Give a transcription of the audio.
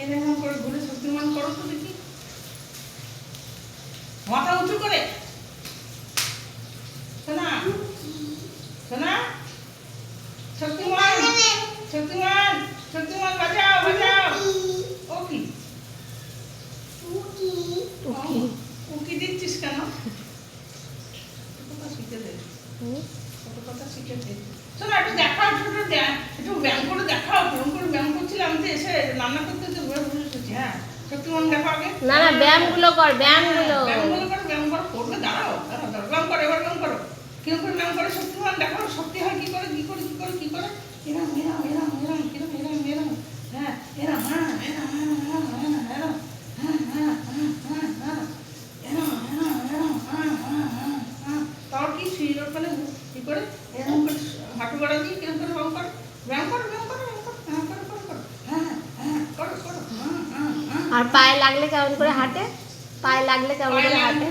এরকম করে ঘুরে শক্তিমান করো তো দেখি, মাথা উঁচু করে। শোনা শোনা, শক্তিমান শক্তিমান শক্তিমান বাজাও বাজাও। ও কি উকি দিচ্ছিস কেন? কথা শিখে দে, কত কথা শিখে দে। শোনা একটু দেখাও, একটু ব্যায়াম করে দেখাও। কেমন করে ব্যায়াম করছিলাম, আমি তো এসে রান্না করতে তো বসে বসেছি। হ্যাঁ শক্তিমান দেখো আগে। না না, ব্যায়ামগুলো কর, ব্যায়ামগুলো। ব্যায়ামগুলো করো, ব্যায়াম করো, করবে। দাঁড়াও দাঁড়াও দাঁড়াও, ব্যায়াম করো, এবার ব্যায়াম করো। কিরকম করে ব্যায়াম করে শক্তিমান দেখো, শক্তি হয় কি করে, কি করে, কি করে, কি করে। এরম এরম এরম এরম কিরম এরম এরম। হ্যাঁ এরম, হ্যাঁ এরম এরম এরম এরম এরম, হ্যাঁ হ্যাঁ হ্যাঁ হ্যাঁ হ্যাঁ, এরম এরম এরম, হ্যাঁ হ্যাঁ হ্যাঁ হ্যাঁ। তাও কি শুয়ে ওখানে কি করে এরম করে হাঁটু গড়া দিয়ে কিরম করে ব্যায়াম করো, ব্যায়াম করো, ব্যায়াম করো, ব্যায়াম করো, করো করো, হ্যাঁ হ্যাঁ করো করো, হ্যাঁ হ্যাঁ হ্যাঁ। আর পায়ে লাগলে কেমন করে হাঁটে? পায়ে লাগলে কেমন করে হাঁটে?